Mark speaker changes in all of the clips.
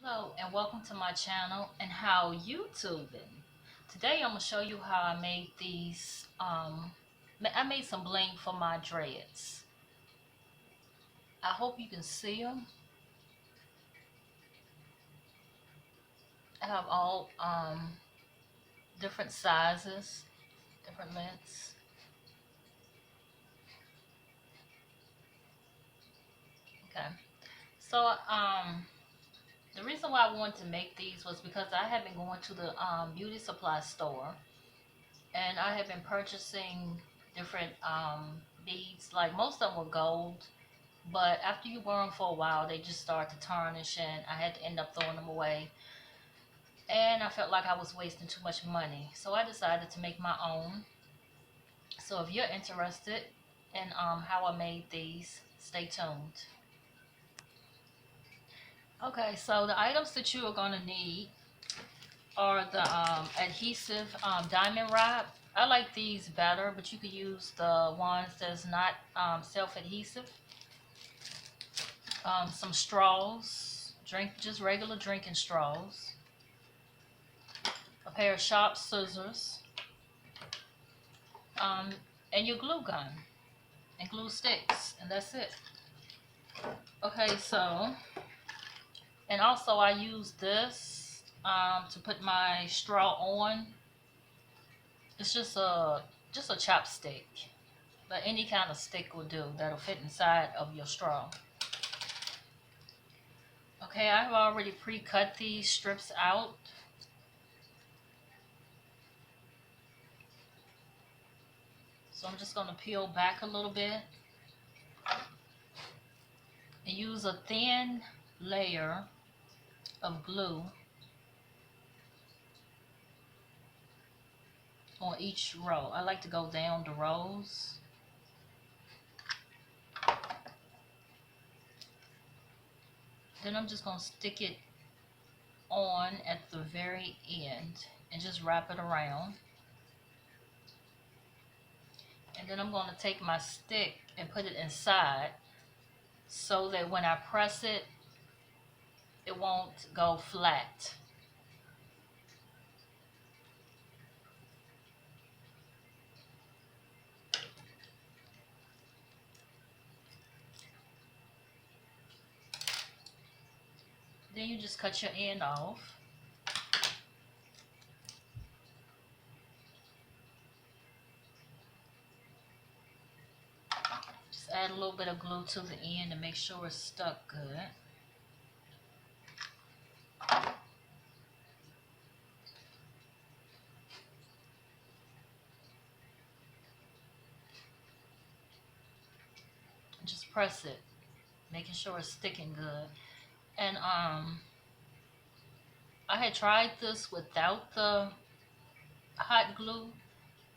Speaker 1: Hello and welcome to my channel and how YouTubing. Today I'm gonna show you how I made these. I made some bling for my dreads. I hope you can see them. I have all different sizes, different lengths. Okay, so the reason why I wanted to make these was because I have been going to the beauty supply store and I have been purchasing different beads. Like most of them were gold. But after you wear them for a while, they just start to tarnish, and I had to end up throwing them away. And I felt like I was wasting too much money, so I decided to make my own. So if you're interested in how I made these, stay tuned. Okay, so the items that you are going to need are the adhesive diamond wrap. I like these better, but you could use the ones that's not self-adhesive. Some straws, just regular drinking straws, a pair of sharp scissors, um, and your glue gun and glue sticks, and that's it. Okay, so, and also I use this to put my straw on. It's just a chopstick, but any kind of stick will do that'll fit inside of your straw. Okay, I've already pre-cut these strips out. So I'm just going to peel back a little bit and use a thin layer of glue on each row. I like to go down the rows. Then I'm just going to stick it on at the very end and just wrap it around. And then I'm going to take my stick and put it inside so that when I press it, it won't go flat. Then you just cut your end off. Just add a little bit of glue to the end to make sure it's stuck good. Just press it, making sure it's sticking good. And I had tried this without the hot glue,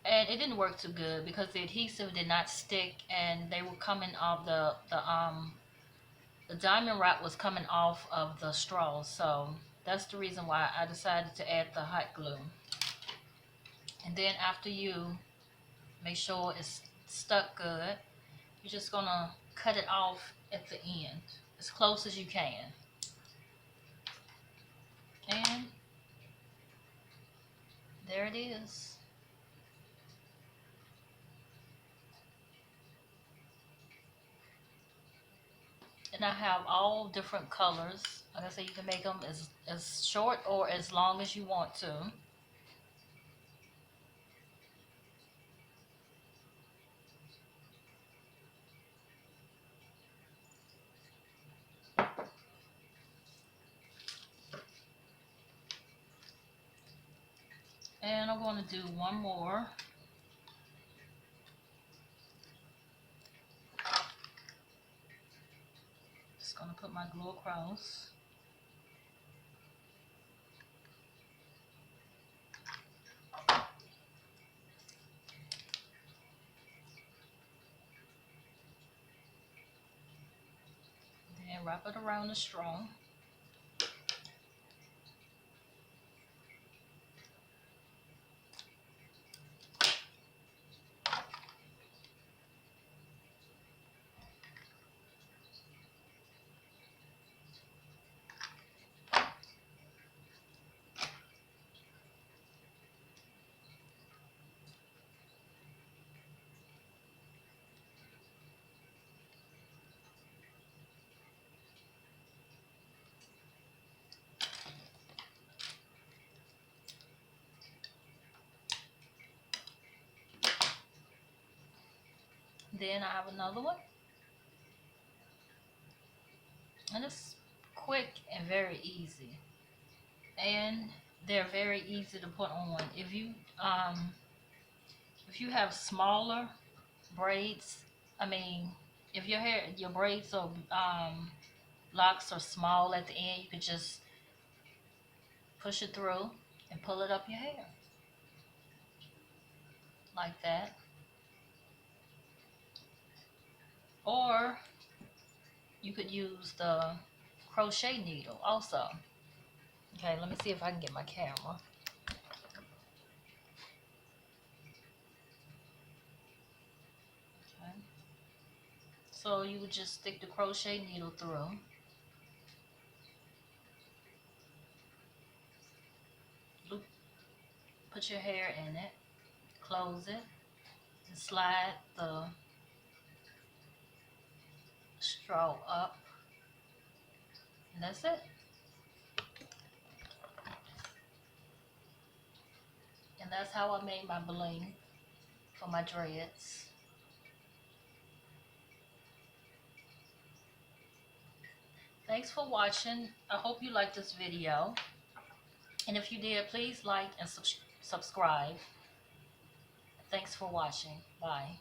Speaker 1: and it didn't work too good because the adhesive did not stick, and they were coming off the diamond wrap was coming off of the straws. So that's the reason why I decided to add the hot glue. And then after you make sure it's stuck good, you're just gonna cut it off at the end as close as you can. And there it is. And I have all different colors. Like I said, you can make them as short or as long as you want to. And I'm going to do one more. Just going to put my glue across. Then wrap it around the straw. Then I have another one, and it's quick and very easy, and they're very easy to put on. If you have smaller braids, I mean, if your braids or locks are small at the end, you could just push it through and pull it up your hair like that. Or you could use the crochet needle also. Okay, let me see if I can get my camera. Okay. So you would just stick the crochet needle through. Loop, put your hair in it, close it, and slide the straw up. And that's it. And that's how I made my bling for my dreads. Thanks for watching. I hope you liked this video. And if you did, please like and subscribe. Thanks for watching. Bye.